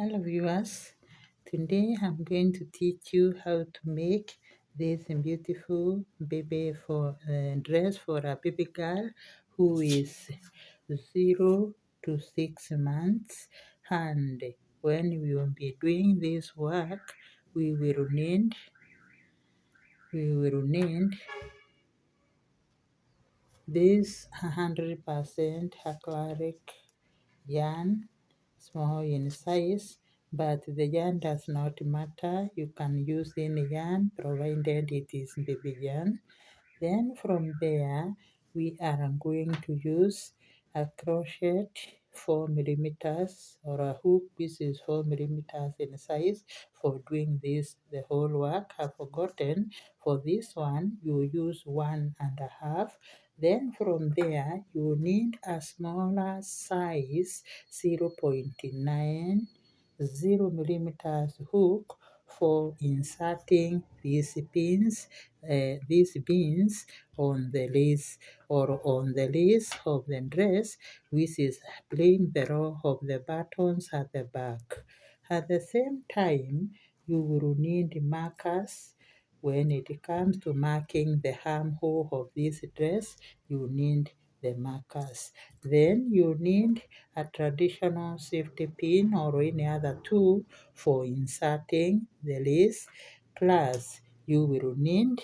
Hello viewers, today I'm going to teach you how to make this beautiful baby for dress for a baby girl who is 0 to 6 months, and when we will be doing this work we will need this 100% acrylic yarn, small in size, but the yarn does not matter. You can use any yarn provided it is baby yarn. Then from there, we are going to use a crochet 4 millimeters or a hook. This is 4 millimeters in size for doing this the whole work. I've forgotten. For this one, you use 1.5. Then from there, you need a smaller size 0.9 0 millimeters hook for inserting these beans on the lace or on the lace of the dress, which is playing the role of the buttons at the back. At the same time, you will need markers. When it comes to marking the armhole of this dress, you need the markers. Then you need a traditional safety pin or any other tool for inserting the lace, plus you will need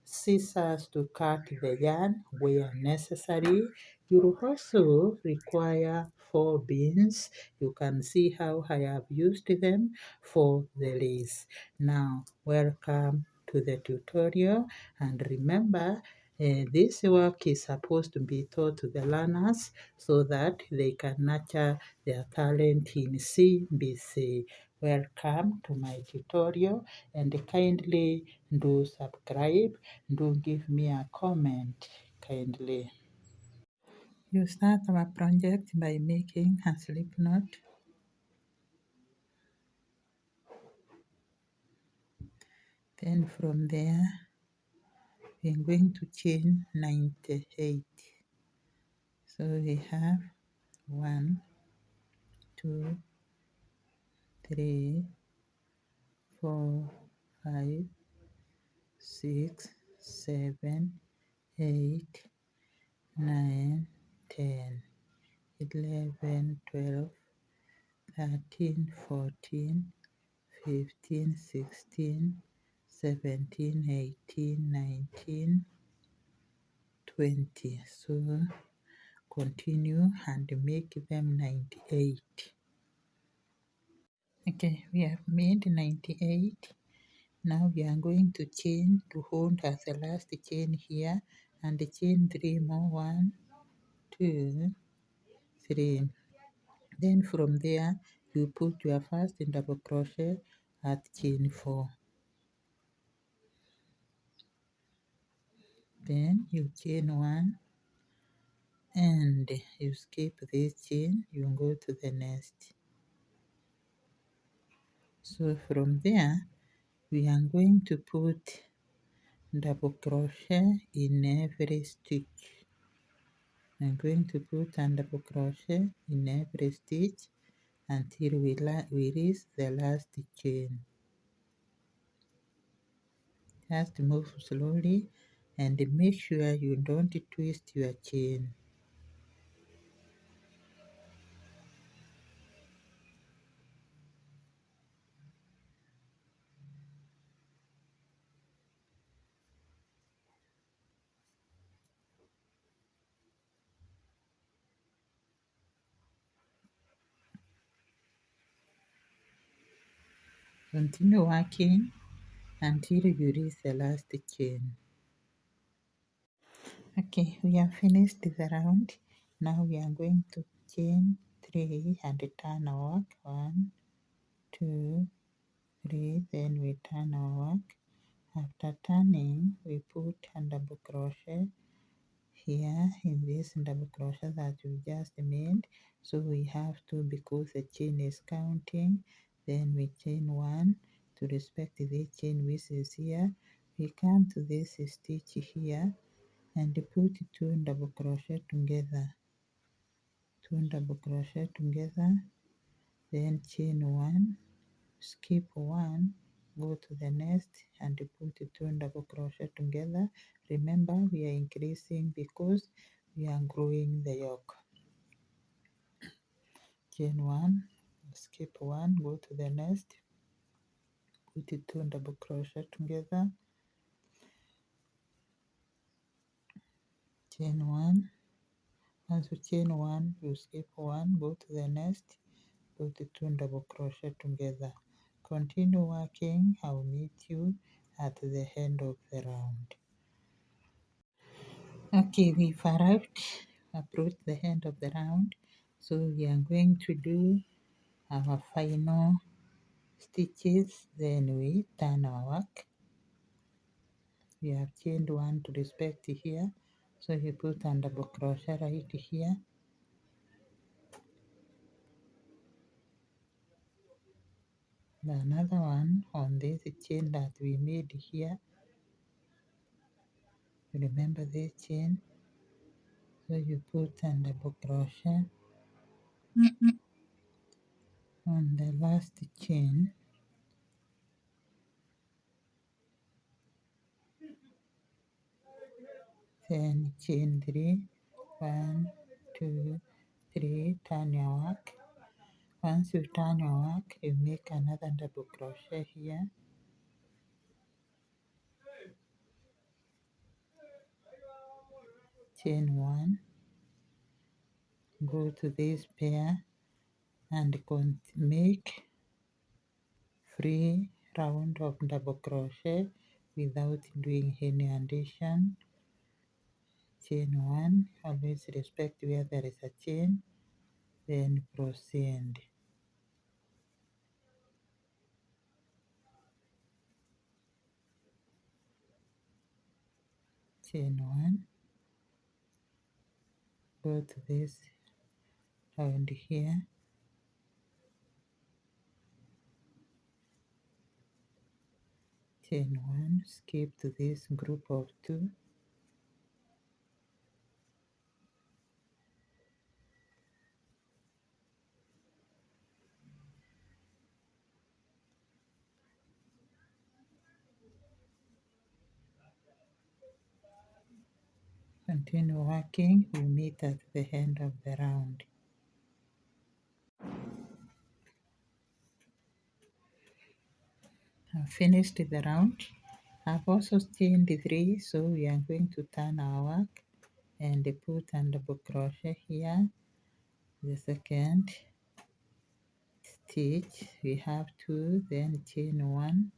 scissors to cut the yarn where necessary. You will also require 4 beans. You can see how I have used them for the lace. Now, welcome to the tutorial, and remember, this work is supposed to be taught to the learners so that they can nurture their talent in CBC. Welcome to my tutorial, and kindly do subscribe, do give me a comment kindly. You start our project by making a slip knot. Then from there, we're going to chain 98. So we have 1, 2, 3, 4, 5, 6, 7, 8, 9, 10, 11, 12, 13, 14, 15, 16, 17, 18, 19, 20. So continue and make them 98. Okay, we have made 98. Now we are going to chain to hold as the last chain here, and chain 3 more. 1, 2, 3. Then from there you put your first double crochet at chain 4. Then you chain 1 and you skip this chain, you go to the next. So from there we are going to put double crochet in every stitch. I'm going to put a double crochet in every stitch until we reach the last chain. Just move slowly and make sure you don't twist your chain. Continue working until you reach the last chain. Okay, we have finished the round. Now we are going to chain 3 and turn our work. 1, 2, 3, then we turn our work. After turning, we put a double crochet here in this double crochet that we just made. So we have to, because the chain is counting, then we chain 1 to respect the chain which is here. We come to this stitch here and put 2 double crochet together, 2 double crochet together, then chain 1, skip 1, go to the next and put 2 double crochet together. Remember, we are increasing because we are growing the yoke. Chain 1, skip 1, go to the next, put 2 double crochet together, chain 1. Once you chain 1, you skip 1, go to the next, put 2 double crochet together. Continue working. I'll meet you at the end of the round. Okay, we've approached the end of the round, so we are going to do our final stitches, then we turn our work. We have chained 1 to respect here, so you put a double crochet right here. Another one on this chain that we made here. Remember this chain, so you put a double crochet on the last chain, then chain 3, 1, 2, 3, turn your work. Once you turn your work, you make another double crochet here, chain 1, go to this pair and make 3 round of double crochet without doing any addition. Chain 1, always respect where there is a chain, then proceed. Chain 1, go to this round here, chain 1, skip to this group of 2, continue working. We meet at the end of the round. I've finished the round. I've also chained 3, so we are going to turn our work and put a double crochet here. The second stitch, we have 2, then chain 1,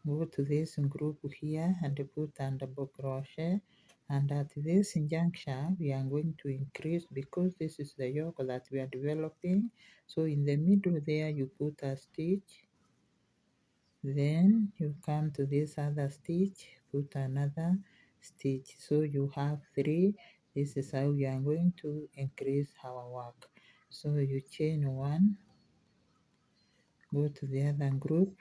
go to this group here and put a double crochet, and at this juncture we are going to increase because this is the yoke that we are developing. So in the middle there you put a stitch, then you come to this other stitch, put another stitch, so you have 3. This is how we are going to increase our work. So you chain 1, go to the other group,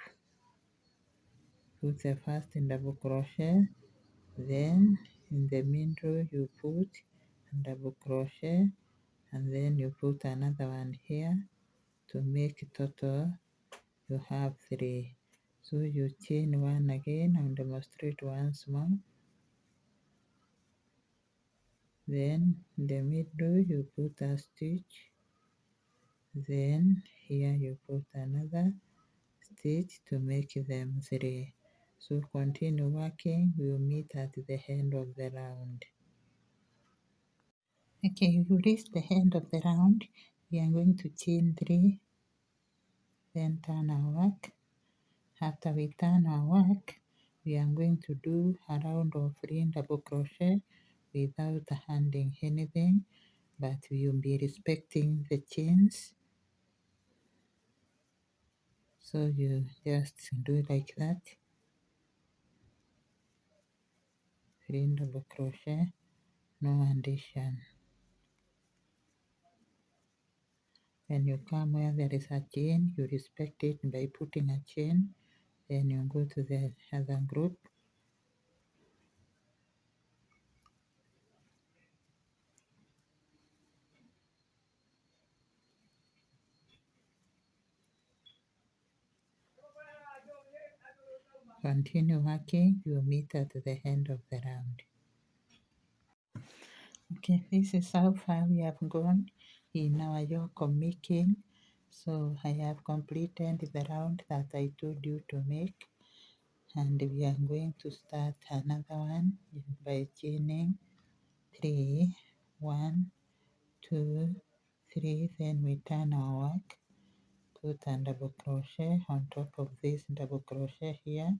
put the first double crochet, then in the middle you put double crochet, and then you put another one here to make total you have 3. So you chain 1 again and demonstrate once more, then in the middle you put a stitch, then here you put another stitch to make them 3. So continue working, we'll meet at the end of the round. Okay, we reached the end of the round. We are going to chain 3, then turn our work. After we turn our work, we are going to do a round of 3 double crochet without handing anything, but we will be respecting the chains. So you just do like that, 3 double crochet, no addition. When you come where there is a chain, you respect it by putting a chain, then you go to the other group, Continue working, you'll meet at the end of the round. Okay, this is how far we have gone in our yoke of making. So I have completed the round that I told you to make, and we are going to start another one by chaining 3, 1, 2, 3, then we turn our work, put a double crochet on top of this double crochet here,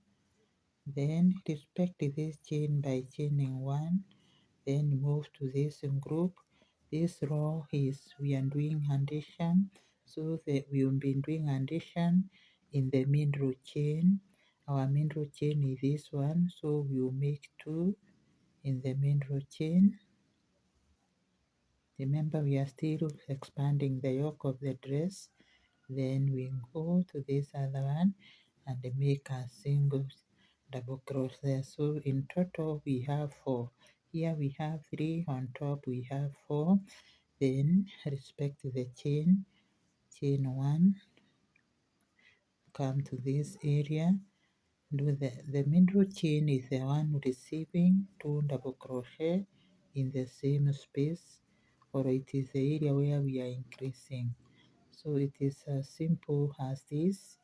then respect this chain by chaining 1, then move to this group. This row is we are doing addition, so that we will be doing addition in the middle chain. Our middle chain is this one, so we will make 2 in the middle chain. Remember, we are still expanding the yoke of the dress. Then we go to this other one and make a single double crochet. So in total we have 4. Here we have 3, on top we have 4. Then respect the chain 1, come to this area, do the middle chain is the one receiving 2 double crochet in the same space, or it is the area where we are increasing. So it is as simple as this.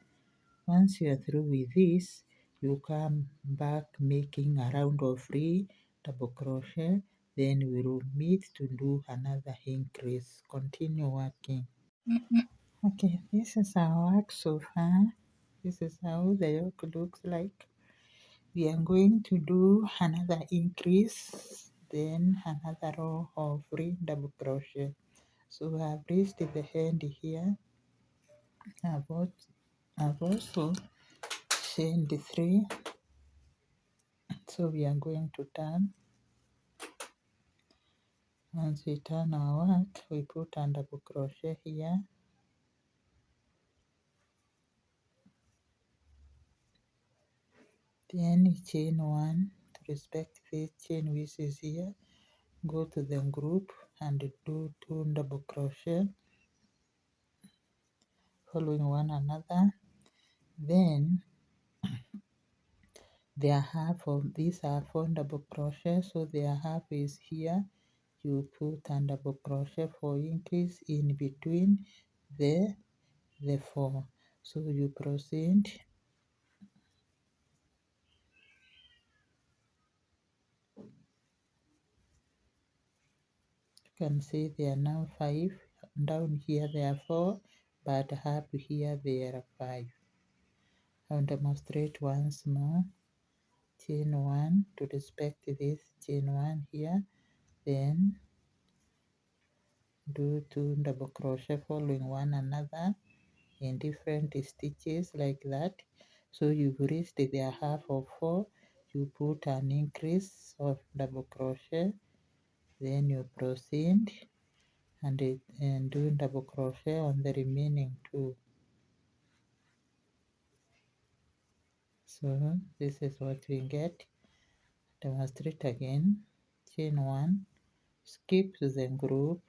Once you are through with this, you come back making a round of 3 double crochet, then we will meet to do another increase. Continue working. Okay, this is our work so far. This is how the yoke looks like. We are going to do another increase, then another row of 3 double crochet. So I have reached the end here. I've also chained 3, so we are going to turn. Once we turn our work, we put a double crochet here, then chain 1 to respect this chain which is here. Go to the group and do 2 double crochet following one another. Then their half of these are 4 double crochet, so their half is here. You put a double crochet for increase in between the 4. So you proceed. You can see there are now 5. Down here there are 4, but up here there are 5. I'll demonstrate once more. Chain 1 to respect this chain 1 here, then do 2 double crochet following one another in different stitches like that. So you've reached the half of 4, you put an increase of double crochet, then you proceed and do double crochet on the remaining 2. So this is what we get. Demonstrate again. Chain 1, skip to the group,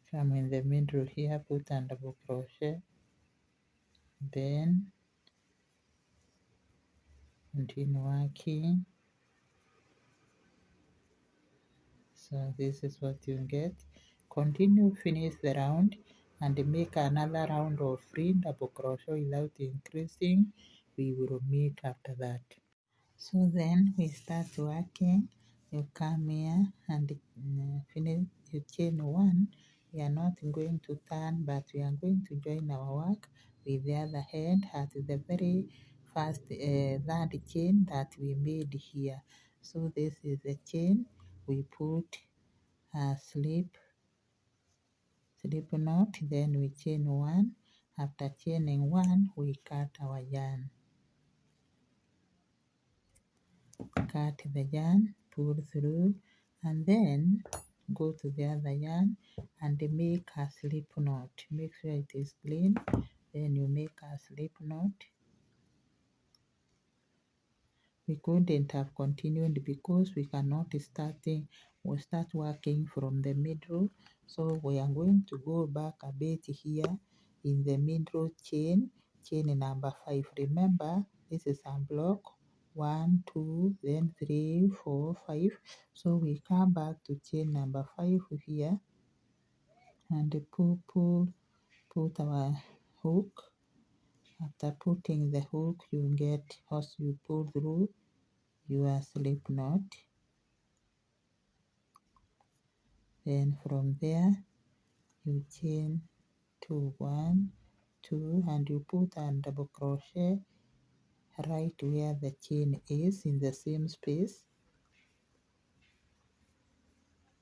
come in the middle here, put a double crochet, then continue working. So this is what you get. Continue, finish the round and make another round of 3 double crochet without increasing. We will meet after that. So then we start working. You come here and finish, you chain 1. We are not going to turn, but we are going to join our work with the other hand at the very first third chain that we made here. So this is the chain. We put a slip knot, then we chain 1. After chaining 1, we cut our yarn. Cut the yarn, pull through, and then go to the other yarn and make a slip knot. Make sure it is clean, then you make a slip knot. We couldn't have continued because we cannot starting we start working from the middle. So we are going to go back a bit here in the middle chain number 5. Remember, this is a block 1, 2, then 3, 4, 5. So we come back to chain number 5 here and put our hook. After putting the hook, you get, as you pull through your slip knot. Then from there you chain 2, 1, 2, and you put a double crochet right where the chain is in the same space.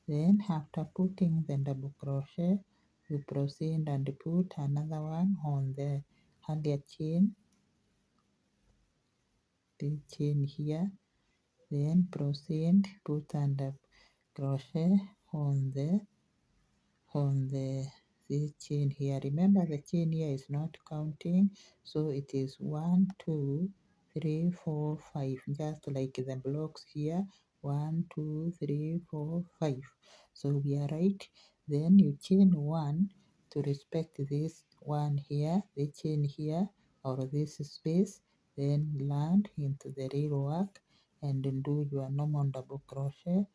Then after putting the double crochet, you proceed and put another one on the earlier chain, the chain here. Then proceed, put a double crochet on this chain here. Remember, the chain here is not counting, so it is 1, 2, 3, 4, 5, just like the blocks here. 1, 2, 3, 4, 5. So we are right. Then you chain 1 to respect this one here, the chain here, or this space. Then land into the real work and do your normal double crochet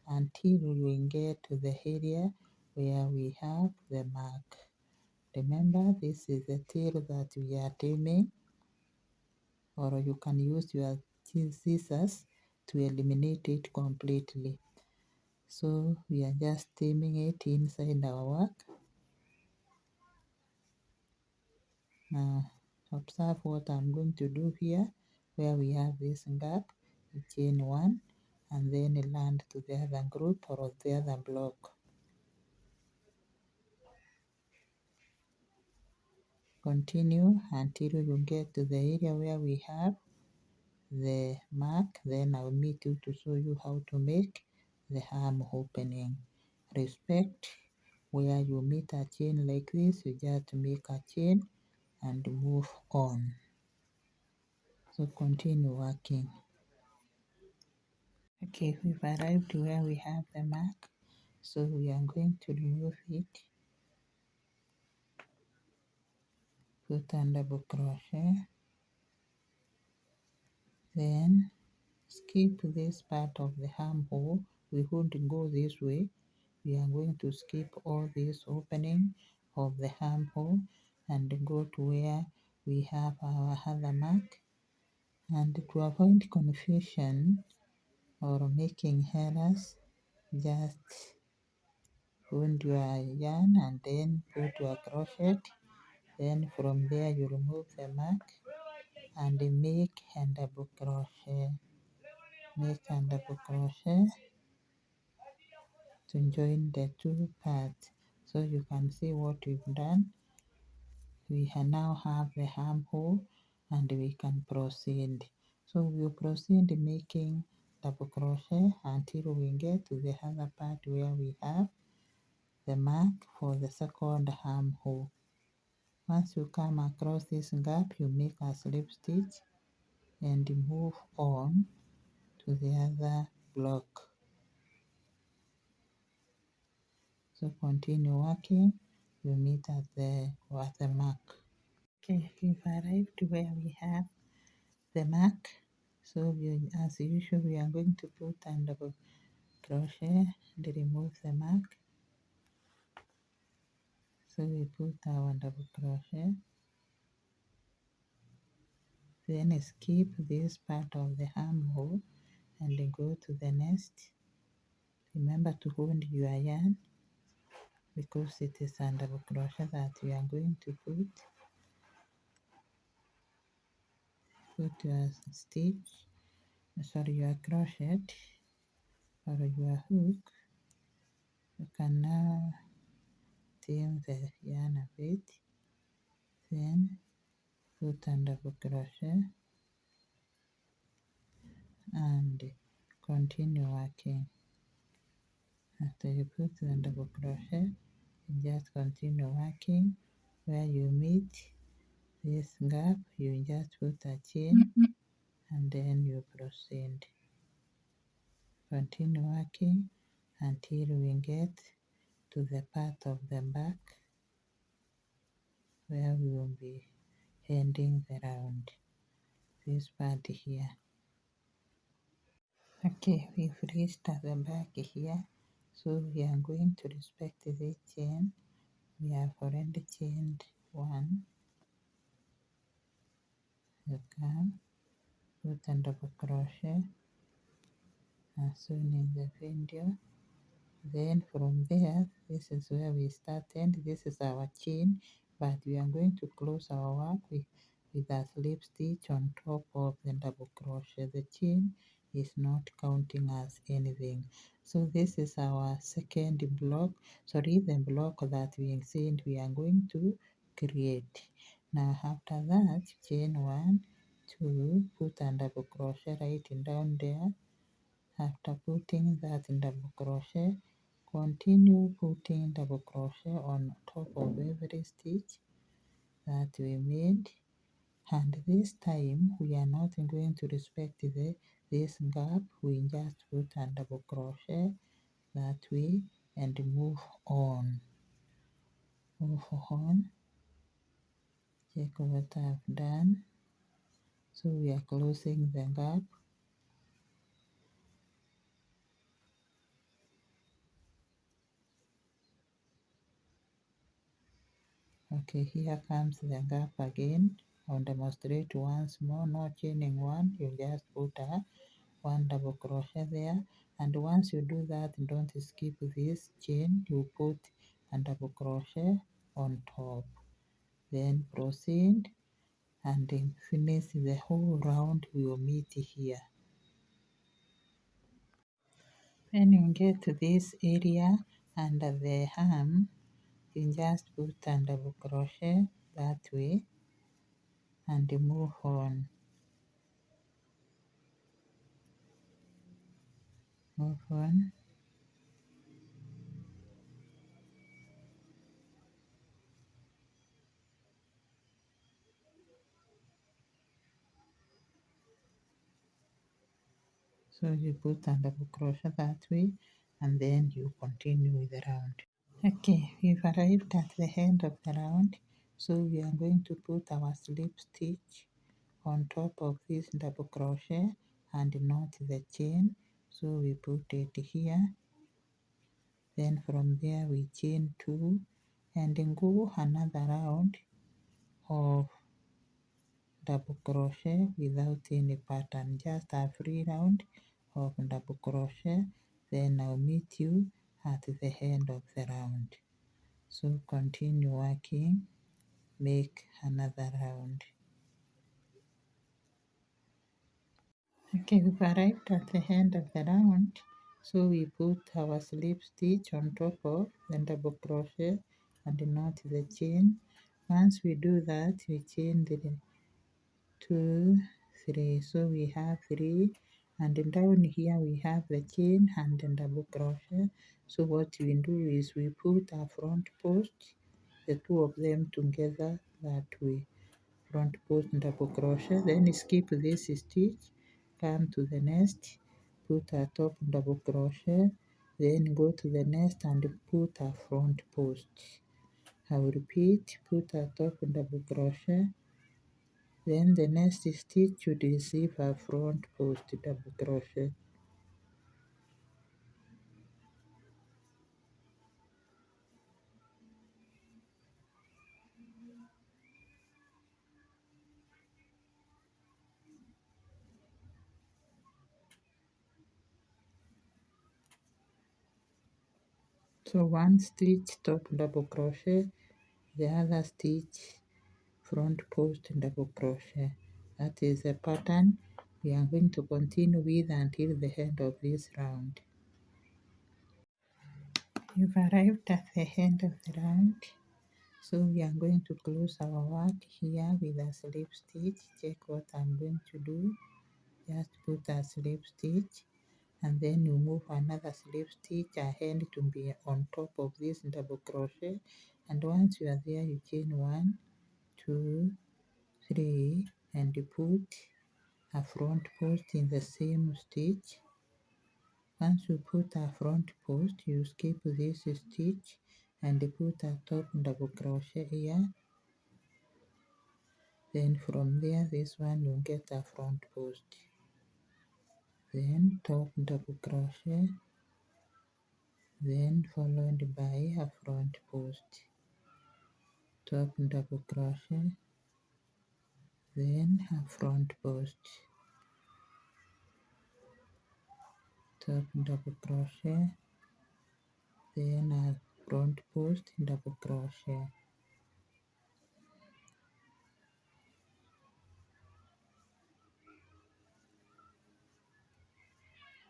until we get to the area where we have the mark. Remember, this is the tail that we are trimming, or you can use your scissors to eliminate it completely. So we are just trimming it inside our work. Now observe what I'm going to do here, where we have this gap. You chain 1 and then land to the other group or the other block. Continue until you get to the area where we have the mark. Then I'll meet you to show you how to make the arm opening. Respect where you meet a chain like this, you just make a chain and move on. So continue working. Okay, we've arrived where we have the mark, so we are going to remove it. Put a double crochet, then skip this part of the armhole. We won't go this way. We are going to skip all this opening of the armhole and go to where we have our other mark. And to avoid confusion or making errors, just wound your yarn and then put your crochet. Then from there you remove the mark and make a double crochet. Make a double crochet to join the two parts. So you can see what we've done. We now have the armhole and we can proceed. So we'll proceed making double crochet until we get to the other part where we have the mark for the second armhole. Once you come across this gap, you make a slip stitch and move on to the other block. So continue working, you meet at the mark. Okay, we've arrived where we have the mark. So as usual, we are going to put a double crochet and remove the mark. So we put our double crochet, then skip this part of the armhole and go to the next. Remember to hold your yarn because it is a double crochet that we are going to put. Put your stitch, your crochet or your hook. You can now trim the yarn a bit, then put a double crochet and continue working. After you put the double crochet, you just continue working. Where you meet this gap, you just put a chain and then you proceed. Continue working until we get to the part of the back where we will be ending the round, this part here. Okay, we've reached at the back here, so we are going to respect this chain. We have already chained one. You come, put a double crochet as soon in the video. Then from there, this is where we started. This is our chain, but we are going to close our work with a slip stitch on top of the double crochet. The chain is not counting as anything. So this is our second block, the block that we said we are going to create. Now after that, chain 1, 2, put a double crochet right down there. After putting that double crochet, continue putting double crochet on top of every stitch that we made, and this time we are not going to respect this gap. We just put a double crochet that way and move on. Check what I've done. So we are closing the gap. Okay, here comes the gap again. I'll demonstrate once more, not chaining one, you just put one double crochet there, and once you do that, don't skip this chain, you put a double crochet on top, then proceed and then finish the whole round. We will meet here. When you get to this area under the arm, you just put a double crochet that way and move on. Move on. So you put a double crochet that way and then you continue with the round. Okay, we've arrived at the end of the round, so we are going to put our slip stitch on top of this double crochet and knot the chain. So we put it here, then from there we chain 2 and then go another round of double crochet without any pattern, just a free round of double crochet. Then I'll meet you at the end of the round. So continue working, make another round. Okay, we've arrived at the end of the round, so we put our slip stitch on top of the double crochet and knot the chain. Once we do that, we chain the 2, 3, so we have 3, and down here we have the chain and the double crochet. So what we do is we put our front post, the two of them together that way. Front post double crochet, then skip this stitch, come to the next, put a top double crochet, then go to the next and put a front post. I will repeat, put a top double crochet, then the next stitch should receive a front post double crochet. So one stitch top double crochet, the other stitch front post double crochet. That is a pattern we are going to continue with until the end of this round. You've arrived at the end of the round, so we are going to close our work here with a slip stitch. Check what I'm going to do. Just put a slip stitch and then you move another slip stitch ahead to be on top of this double crochet, and once you are there, you chain 1, 2, 3 and put a front post in the same stitch Once you put a front post, you skip this stitch and put a top double crochet here. Then from there, this one you get a front post. Then top double crochet, then followed by a front post. Top double crochet, then a front post. Top double crochet, then a front post double crochet.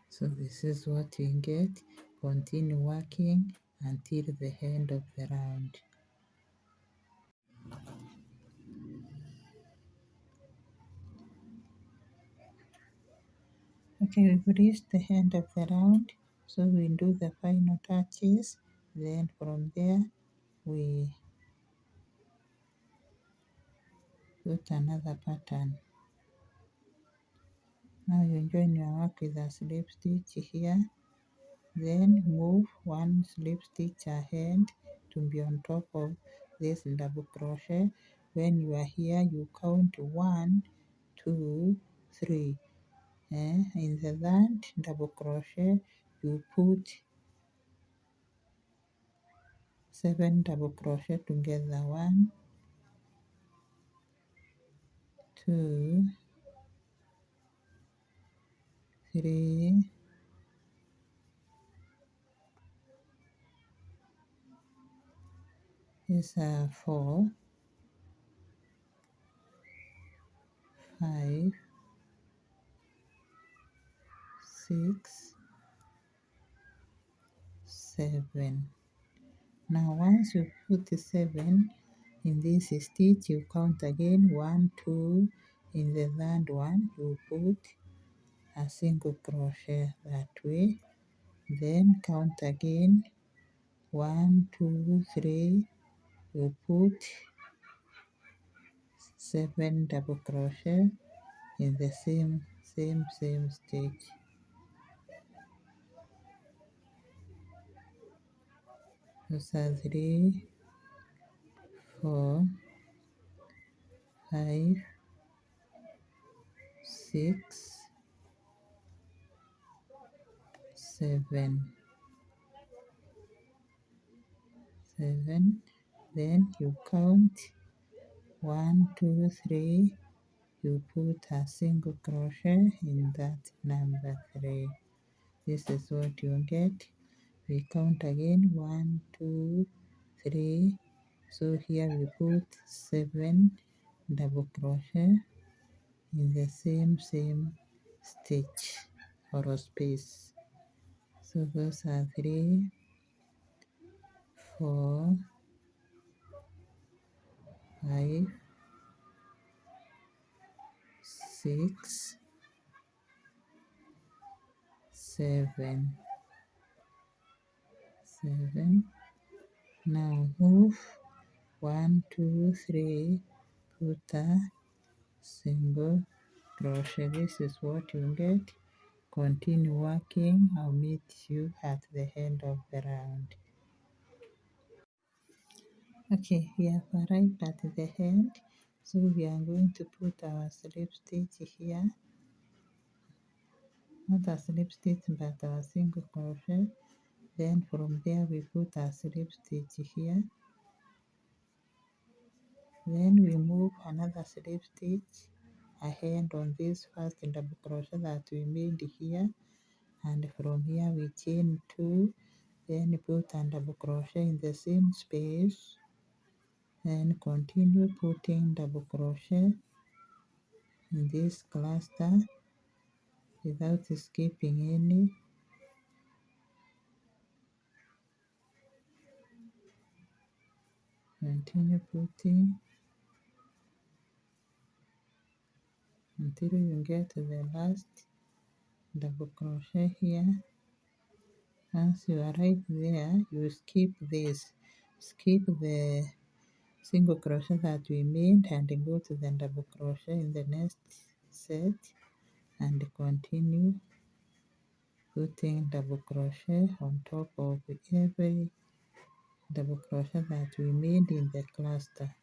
So this is what you get. Continue working until the end of the round. Okay, we've reached the end of the round, so we do the final touches. Then from there we put another pattern. Now you join your work with a slip stitch here, then move one slip stitch ahead to be on top of this double crochet. When you are here, you count 1, 2, 3. In the third double crochet, you put 7 double crochet together. 1, 2, 3, 4, 5, 6, 7. Now once you put 7 in this stitch, you count again 1, 2. In the third one, you put a single crochet that way. Then count again 1, 2, 3. You put 7 double crochet in the same stitch. Those are 3, 4, 5, 6, 7. Then you count 1, 2, 3. You put a single crochet in that number 3. This is what you get. We count again 1, 2, 3. So here we put 7 double crochet in the same stitch or space. So those are 3, 4, 5, 6, 7. Now move 1, 2, 3, put a single crochet. This is what you get. Continue working. I'll meet you at the end of the round. Okay, we have arrived at the end. So we are going to put our slip stitch here. Not a slip stitch but a single crochet. Then from there we put a slip stitch here. Then we move another slip stitch ahead on this first double crochet that we made here, and from here we chain 2, then put a double crochet in the same space, then continue putting double crochet in this cluster without skipping any. Continue putting until you get to the last double crochet here. Once you arrive there, you skip this. Skip the single crochet that we made and go to the double crochet in the next set and continue putting double crochet on top of every double crochet that we made in the cluster.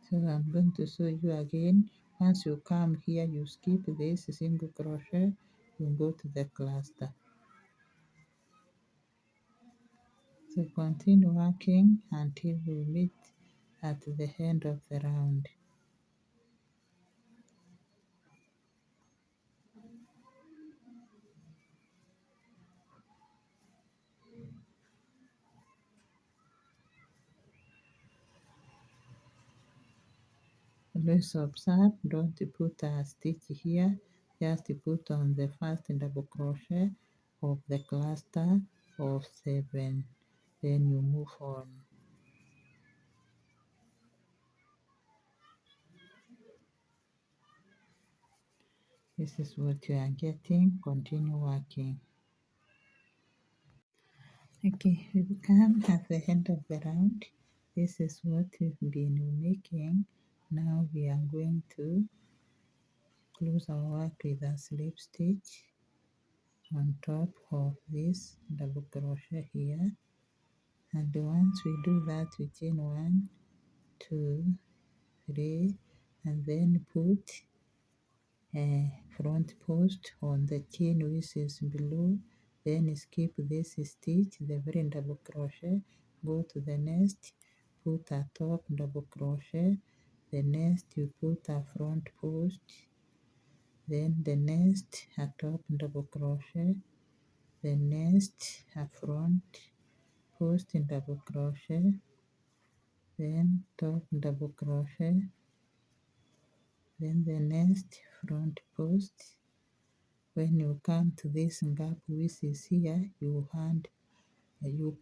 So I'm going to show you again. Once you come here, you skip this single crochet, you go to the cluster. So continue working until we meet at the end of the round. Always observe, don't put a stitch here, just put on the first double crochet of the cluster of 7, then you move on. This is what you are getting. Continue working. Okay, we come at the end of the round. This is what we've been making. Now we are going to close our work with a slip stitch on top of this double crochet here. And once we do that, we chain 1, 2, 3, and then put a front post on the chain which is below, then skip this stitch, the very double crochet, go to the next, put a top double crochet, the next you put a front post, then the next a top double crochet, the next a front post in double crochet, then top double crochet, then the next front post. When you come to this gap which is here, you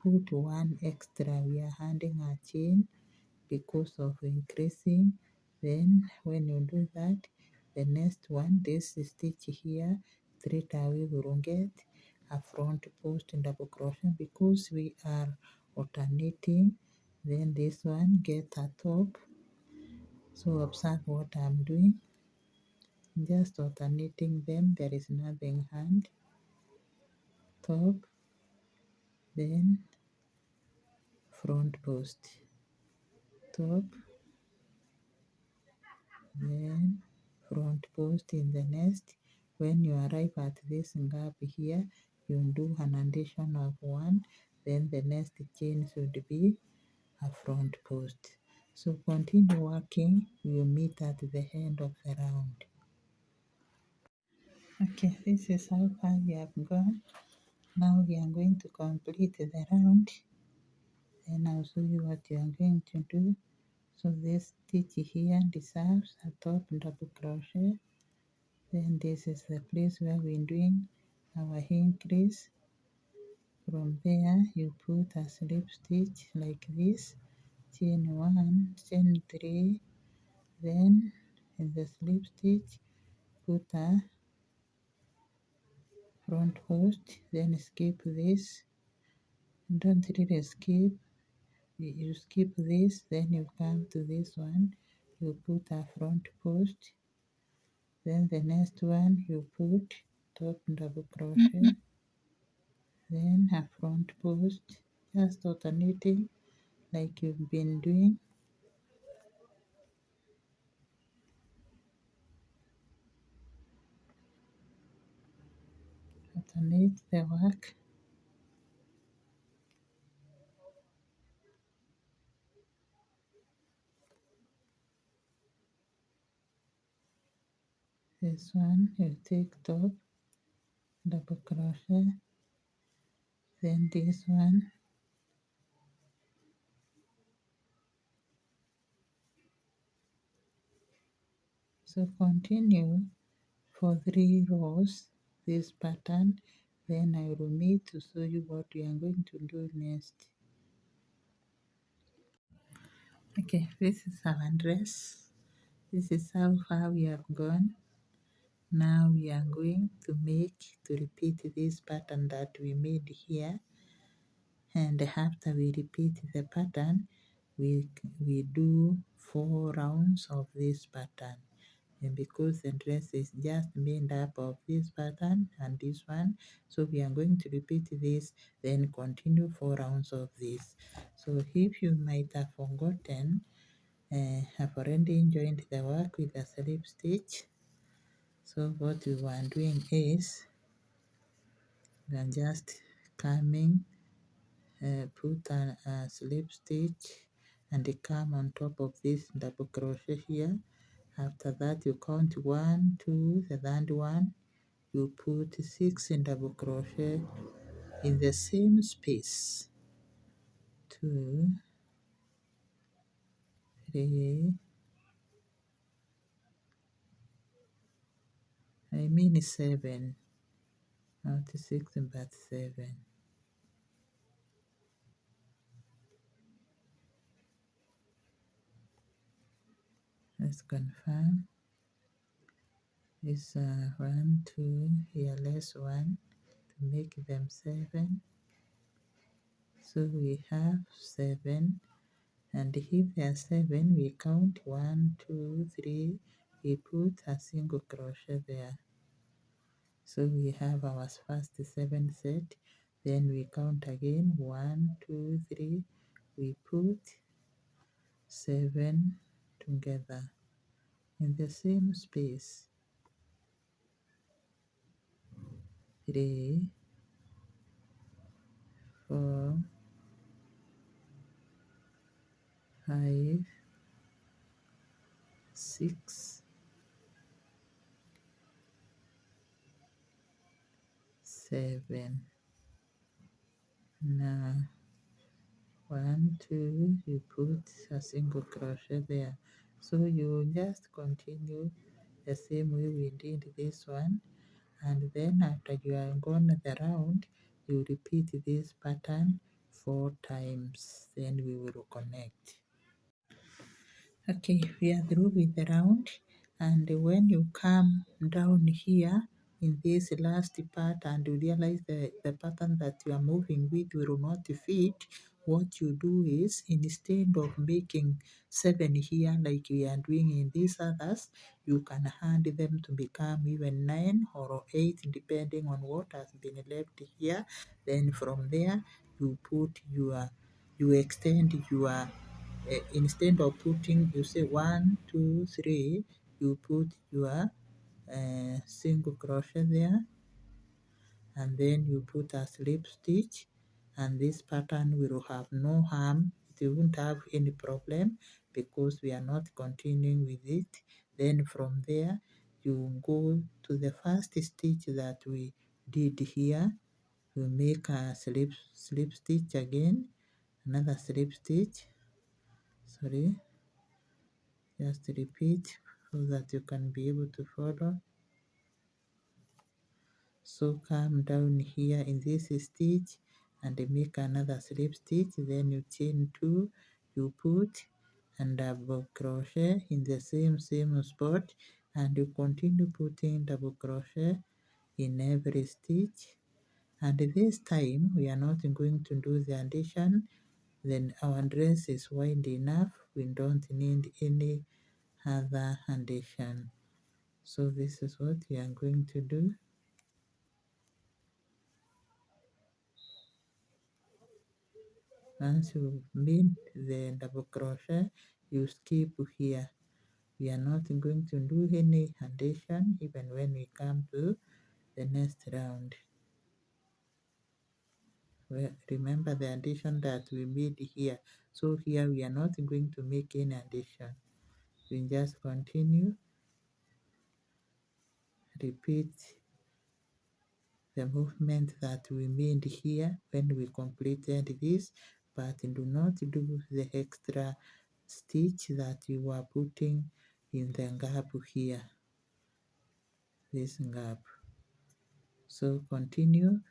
put 1 extra. We are handing a chain because of increasing. Then when you do that, the next one, this stitch here, straight away we will get a front post and double crochet because we are alternating. Then this one get a top. So observe what I'm doing. Just alternating them, there is nothing hand, top, then front post, top, then front post in the next. When you arrive at this gap here, you do an addition of 1, then the next chain should be a front post. So continue working, you meet at the end of the round. Okay, this is how far we have gone. Now we are going to complete the round, and I'll show you what you are going to do. So this stitch here deserves a top double crochet. Then this is the place where we're doing our increase. From there you put a slip stitch like this, chain 1, chain 3, then in the slip stitch put a front post, then skip this. Don't really skip, you skip this, then you come to this one, you put a front post, then the next one you put top double crochet, then a front post, just alternating like you've been doing. Alternate the work. This one you take top double crochet, then this one, so continue for 3 rows this pattern, then I will meet to show you what we are going to do next. Okay, this is our dress. This is how far we have gone. Now we are going to repeat this pattern that we made here, and after we repeat the pattern, we do 4 rounds of this pattern. And because the dress is just made up of this pattern and this one, so we are going to repeat this, then continue 4 rounds of this. So if you might have forgotten, I've already joined the work with a slip stitch. So what we were doing is we are just coming, put a slip stitch and come on top of this double crochet here. After that you count 1, 2, the third one you put 6 in double crochet in the same space. 2, 3, I mean 7, not 6 but 7. Let's confirm. It's 1, 2, here less 1 to make them 7. So we have 7, and if there are 7, we count 1, 2, 3, we put a single crochet there. So we have our first 7 set, then we count again 1, 2, 3, we put 7 together in the same space. 3, 4, 5, 6, 7. Now 1, 2, you put a single crochet there. So you just continue the same way we did this one, and then after you are gone the round, you repeat this pattern 4 times, then we will connect. Okay, we are through with the round, and when you come down here in this last part and you realize the pattern that you are moving with will not fit, what you do is, instead of making 7 here like we are doing in these others, you can hand them to become even 9 or 8 depending on what has been left here. Then from there you extend your instead of putting, you say 1, 2, 3, you put your single crochet there, and then you put a slip stitch, and this pattern will have no harm. It won't have any problem because we are not continuing with it. Then from there you go to the first stitch that we did here. You make a slip stitch again, another slip stitch, sorry, just repeat so that you can be able to follow. So come down here in this stitch and make another slip stitch, then you chain 2, you put and double crochet in the same spot, and you continue putting double crochet in every stitch. And this time we are not going to do the addition, then our dress is wide enough, we don't need any other addition. So this is what we are going to do. Once you made the double crochet, you skip here. We are not going to do any addition even when we come to the next round. Well, remember the addition that we made here. So here we are not going to make any addition. We just continue, repeat the movement that we made here when we completed this, but do not do the extra stitch that you are putting in the gap here, this gap. So continue,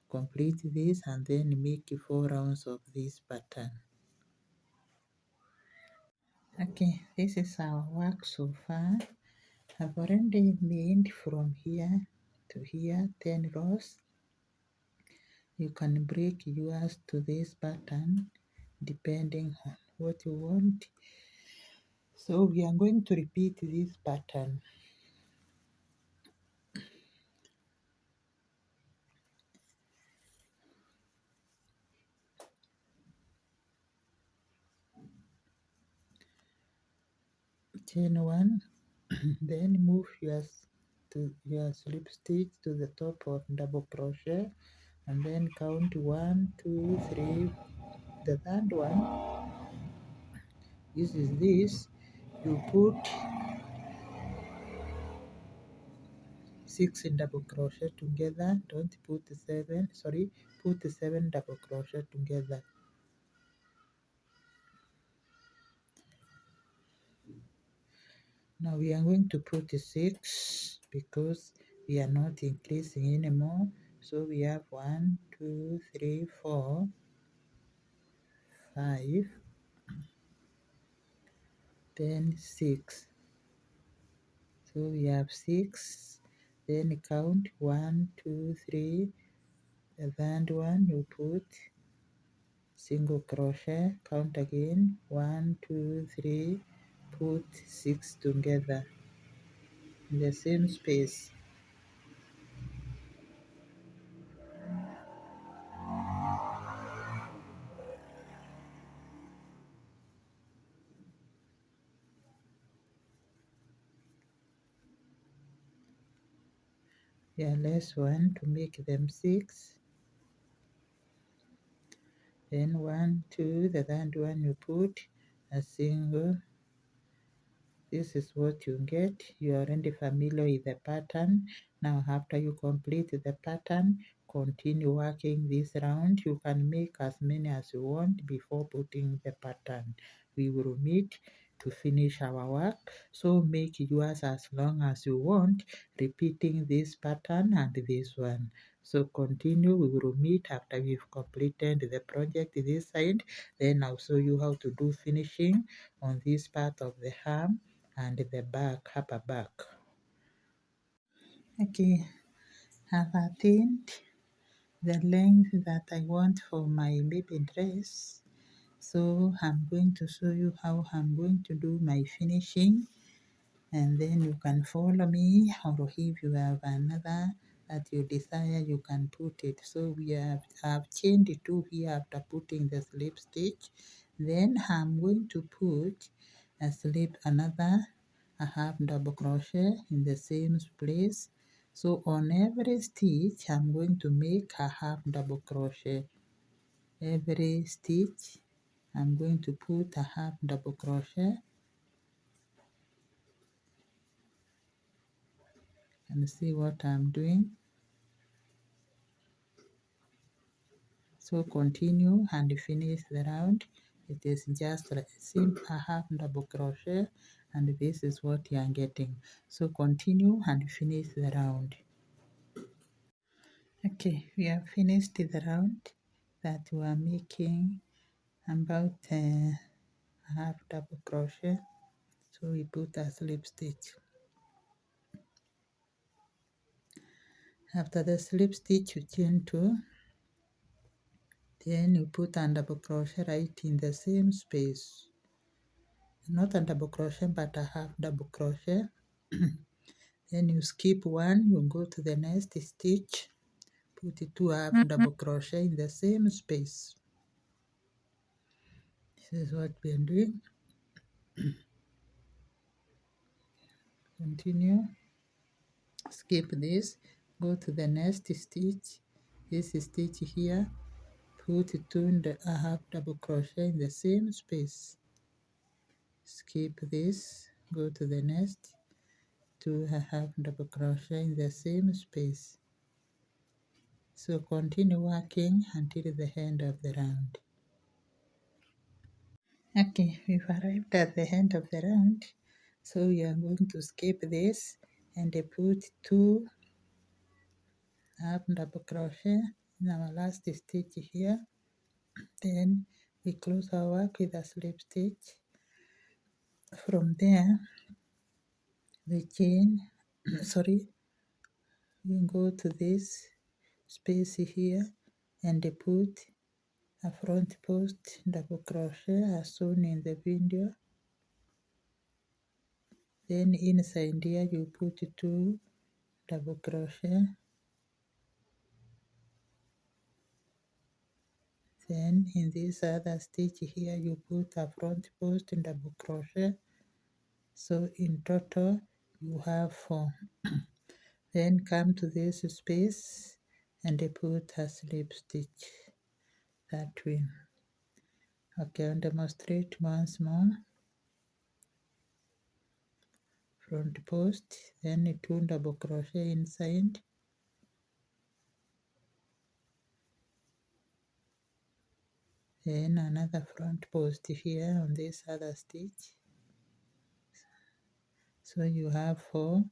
complete this, and then make 4 rounds of this pattern. Okay, this is our work so far. I've already made from here to here 10 rows. You can break yours to this pattern depending on what you want. So we are going to repeat this pattern. Chain 1, then move your slip stitch to the top of double crochet, and then count 1 2 3. The third one, this is this, you put 6 in double crochet together, don't put 7, sorry, put 7 double crochet together. Now we are going to put 6 because we are not increasing anymore. So we have 1 2 3 4 5, then 6. So we have 6, then count 1 2 3. The third one you put single crochet, count again 1 2 3, put 6 together in the same space. Yeah, last one to make them 6. Then 1 2, the third one you put a single. This is what you get. You are already familiar with the pattern. Now after you complete the pattern, continue working this round. You can make as many as you want before putting the pattern. We will meet to finish our work. So make yours as long as you want, repeating this pattern and this one. So continue, we will meet after we've completed the project this side. Then I'll show you how to do finishing on this part of the arm and the back, upper back. Okay, I've attained the length that I want for my baby dress. So I'm going to show you how I'm going to do my finishing, and then you can follow me, or if you have another that you desire you can put it. So I've chained 2 here after putting the slip stitch. Then I'm going to put another a half double crochet in the same place. So on every stitch I'm going to make a half double crochet. Every stitch I'm going to put a half double crochet, and see what I'm doing. So continue and finish the round. It is just a simple half double crochet, and this is what you are getting. So continue and finish the round. Okay, we have finished the round that we are making about half double crochet. So we put a slip stitch. After the slip stitch you chain 2, then you put a double crochet right in the same space. Not a double crochet but a half double crochet. Then you skip 1, you go to the next stitch, put 2 half double crochet in the same space. This is what we are doing. Continue, skip this, go to the next stitch, this stitch here, put 2 half double crochet in the same space. Skip this, go to the next, 2 half double crochet in the same space. So continue working until the end of the round. Okay, we've arrived at the end of the round. So we are going to skip this and put 2 half double crochet in our last stitch here. Then we close our work with a slip stitch. From there the chain. Sorry, you go to this space here and put a front post double crochet as shown in the video. Then inside here you put 2 double crochet. Then in this other stitch here you put a front post double crochet. So in total you have 4. Then come to this space and put a slip stitch that way. Okay, I'll demonstrate once more. Front post, then 2 double crochet inside, then another front post here on this other stitch. So you have 4.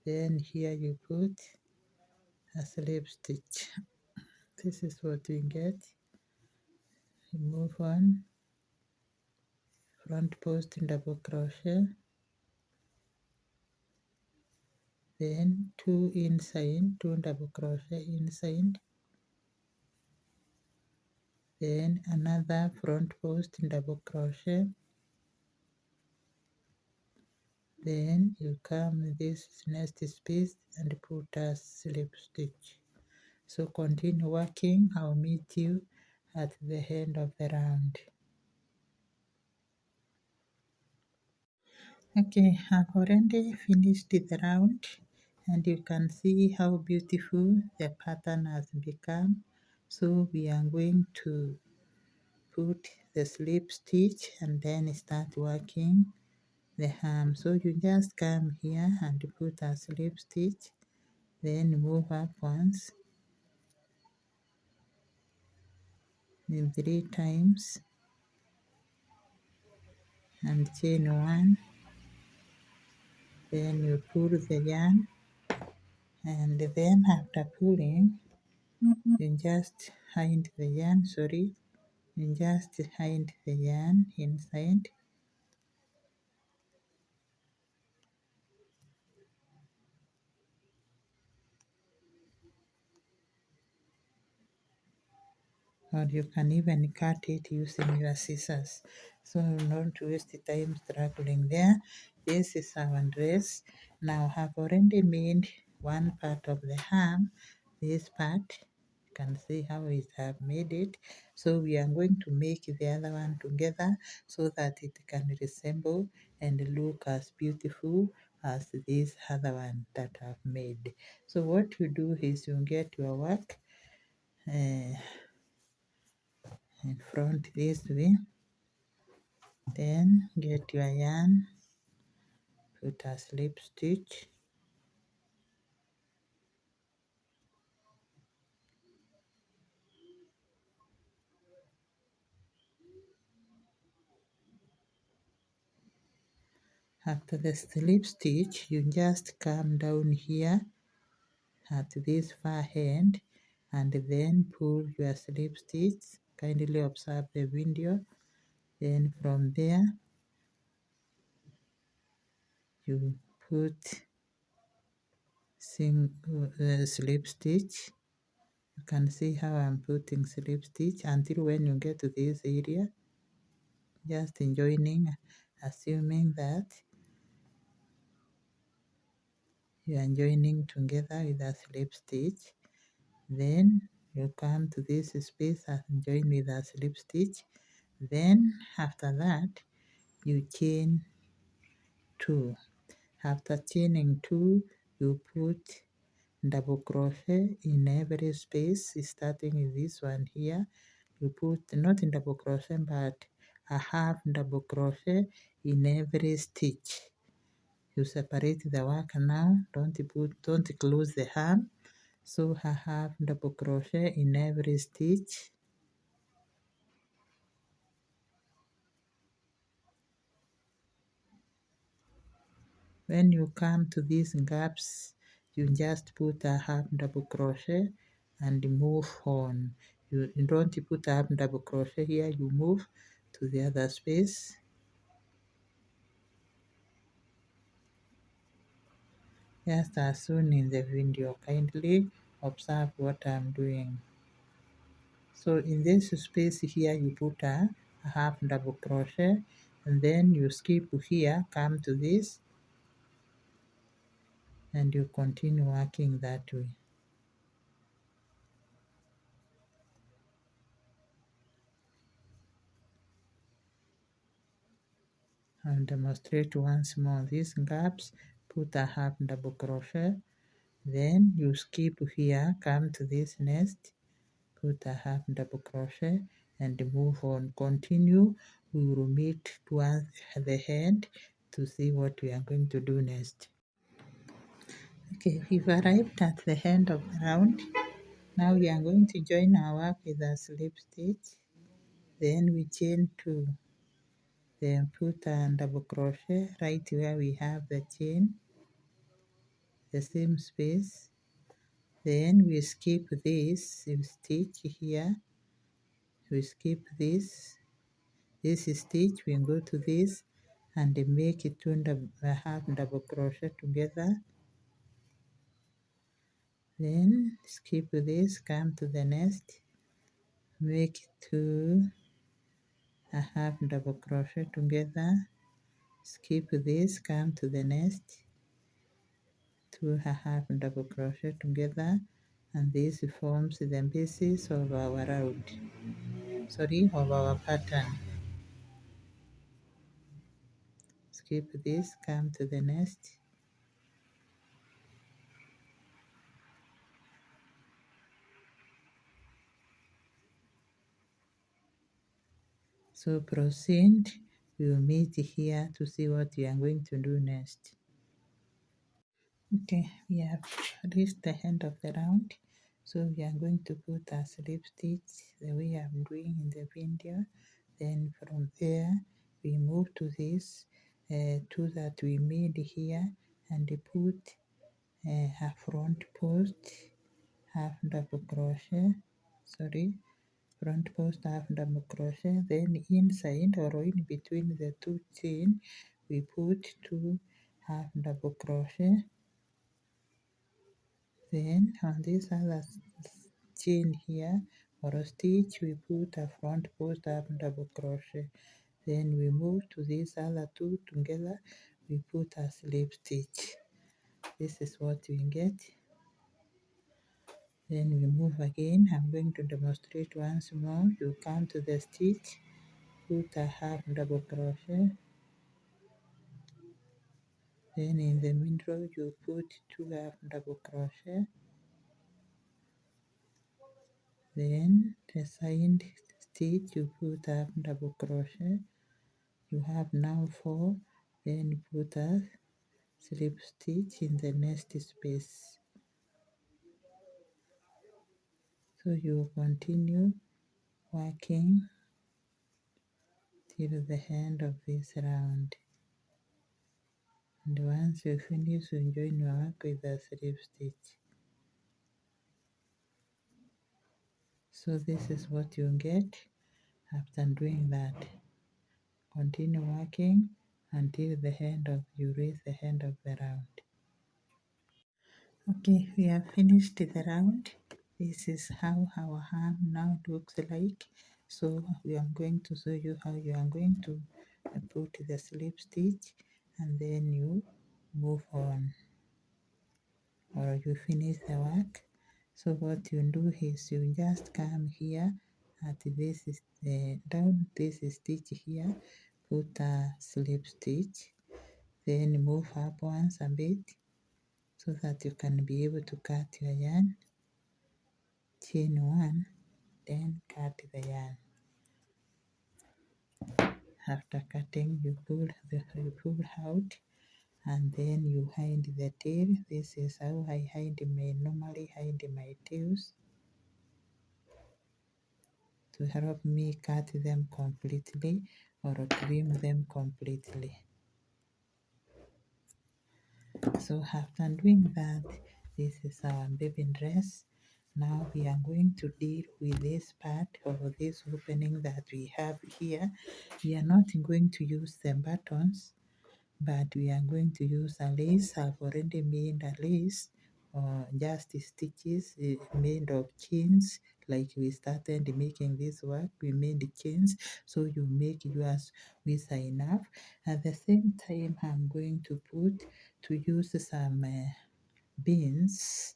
Then here you put a slip stitch. This is what you get. You move on, front post double crochet, then 2 inside, 2 double crochet inside, then another front post double crochet, then you come this next space and put a slip stitch. So continue working. I'll meet you at the end of the round. Okay, I've already finished the round and you can see how beautiful the pattern has become. So we are going to put the slip stitch and then start working the hem. So you just come here and put a slip stitch, then move up once in 3 times and chain 1, then you pull the yarn, and then after pulling you just hind the yarn, you just hind the yarn inside, or you can even cut it using your scissors. So not waste time struggling there. This is our dress. Now I've already made one part of the hem. This part, you can see how I have made it. So we are going to make the other one together so that it can resemble and look as beautiful as this other one that I've made. So what you do is you get your work in front this way, then get your yarn, put a slip stitch, after the slip stitch you just come down here at this far end and then pull your slip stitch. Kindly observe the video. Then from there you put slip stitch. You can see how I'm putting slip stitch until when you get to this area, just joining, assuming that you are joining together with a slip stitch. Then you come to this space and join with a slip stitch. Then after that you chain 2. After chaining 2 you put double crochet in every space, starting with this one here. You put not in double crochet but a half double crochet in every stitch. You separate the work now, don't close the hem. So I have double crochet in every stitch. When you come to these gaps, you just put a half double crochet and move on. You don't put a half double crochet here, you move to the other space. just as soon in the video. Kindly observe what I'm doing. So in this space here, you put a half double crochet, and then you skip here, come to this, and you continue working that way. I'll demonstrate once more. These gaps, put a half double crochet, then you skip here, come to this nest, put a half double crochet, and move on. Continue. We will meet towards the end to see what we are going to do next. Okay, we've arrived at the end of the round. Now we are going to join our work with a slip stitch. Then we chain 2. Then put a double crochet right where we have the chain, the same space. Then we skip this stitch here. We skip this stitch. We go to this and make it 2 half double crochet together. Then skip this, come to the nest, make 2 a half double crochet together, skip this, come to the nest, 2 a half double crochet together, and this forms the basis of our round, of our pattern. Skip this, come to the nest, so proceed. We will meet here to see what we are going to do next. Okay, we have reached the end of the round, so we are going to put a slip stitch the way I'm doing in the video. Then from there we move to this two that we made here and put a front post half double crochet, front post half double crochet, then inside or in between the two chain we put 2 half double crochet. Then on this other chain here or a stitch we put a front post half double crochet. Then we move to these other 2 together, we put a slip stitch. This is what we get. Then we move again. I'm going to demonstrate once more. You come to the stitch, put a half double crochet, then in the middle you put 2 half double crochet, then the side stitch you put half double crochet. You have now 4, then put a slip stitch in the next space. So you continue working till the end of this round. And once you finish, you join your work with a slip stitch. So this is what you get after doing that. Continue working until the end of you reach the end of the round. Okay, we have finished the round. This is how our arm now looks like. So we are going to show you how you are going to put the slip stitch and then you move on or you finish the work. So what you do is you just come here at this is down this stitch here, put a slip stitch, then move up once a bit so that you can be able to cut your yarn. Chain 1, then cut the yarn. After cutting, you pull out and then you hide the tail. This is how I normally hide my tails to help me cut them completely or trim them completely. So after doing that, this is our baby dress. Now we are going to deal with this part of this opening that we have here. We are not going to use the buttons, but we are going to use a lace. I've already made a lace, just stitches made of chains. Like we started making this work, we made chains, so you make yours with enough. At the same time, I'm going to use some beans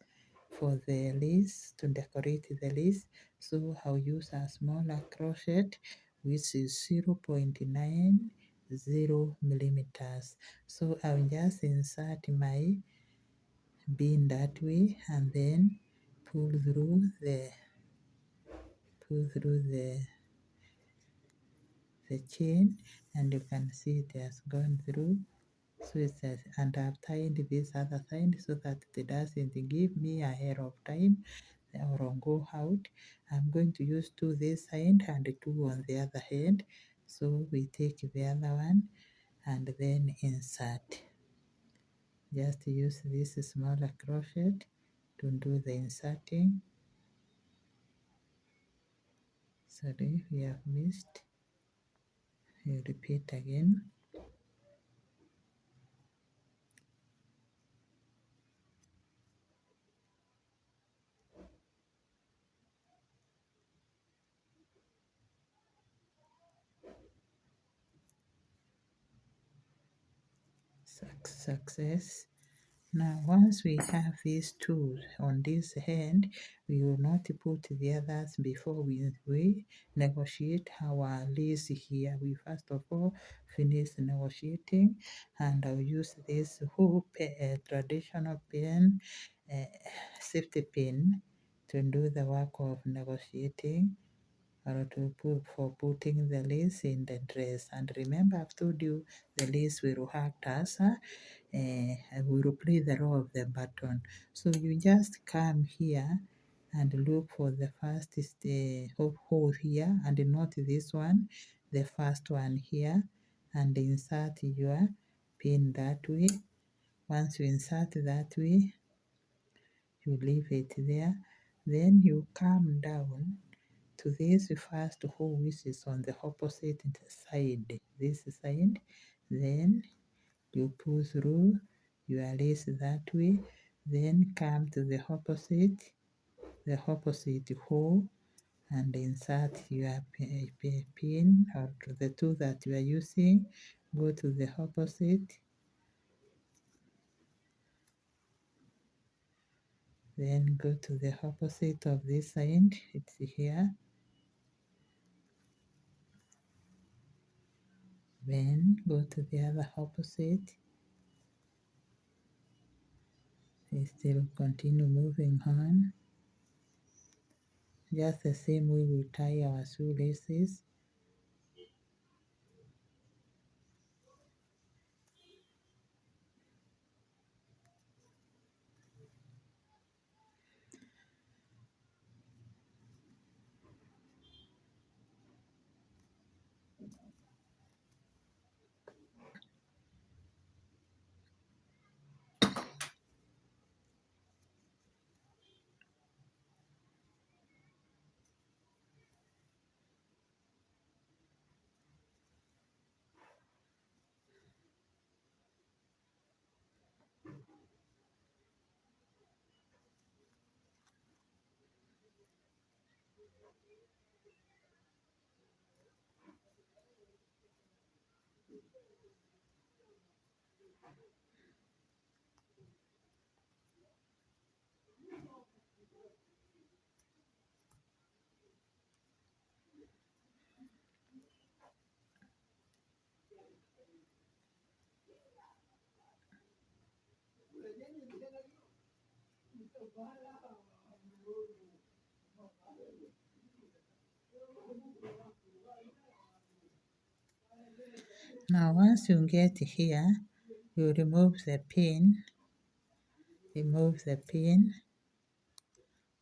for the lace, to decorate the lace. So I'll use a smaller crochet, which is 0.90 millimeters. So I'll just insert my bean that way and then pull through the chain, and you can see it has gone through. So it says, and I've tied this other side so that it doesn't give me a hair of time or go out. I'm going to use two this side and two on the other hand. So we take the other one and then insert. Just use this smaller crochet to do the inserting. Sorry, we have missed. You repeat again. Success. Now, once we have these two on this hand, we will not put the others before we negotiate our lace here. We first of all finish negotiating, and I'll use this hoop, traditional pin, uh, safety pin, to do the work of negotiating, or to put for putting the lace in the dress. And remember, I've told you the lace will act as I will play the role of the button. So you just come here and look for the first hole here, and not this one, the first one here, and insert your pin that way. Once you insert that way, you leave it there. Then you come down to this first hole, which is on the opposite side, this side. Then you pull through your lace that way, then come to the opposite hole, and insert your pin, or to the two that you are using. Go to the opposite, then go to the opposite of this side, it's here, then go to the other opposite. We still continue moving on, just the same way we tie our shoelaces. Now once you get here, you remove the pin,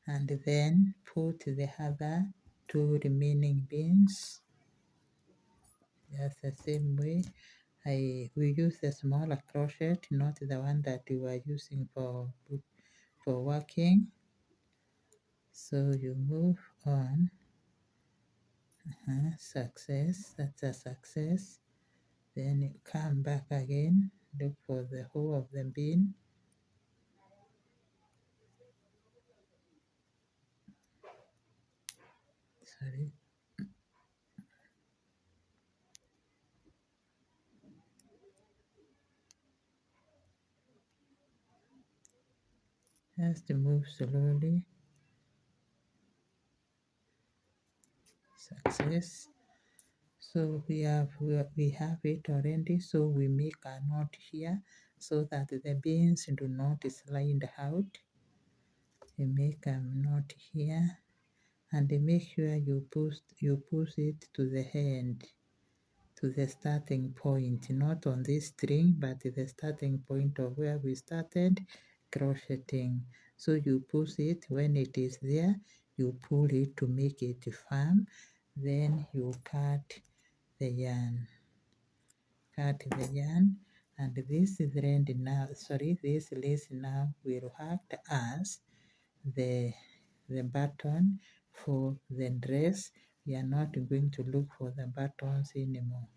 and then put the other two remaining pins just the same way. We use a smaller crochet, not the one that we were using for working. So you move on. Success, that's a success. Then you come back again, look for the hole of the bean. Sorry. Just move slowly. Success. So we have it already. So we make a knot here so that the beans do not slide out. We make a knot here and make sure you push it to the end, to the starting point, not on this string but the starting point of where we started crocheting. So you push it. When it is there, you pull it to make it firm. Then you cut the yarn. And this thread now, this lace now will act as the button for the dress. We are not going to look for the buttons anymore.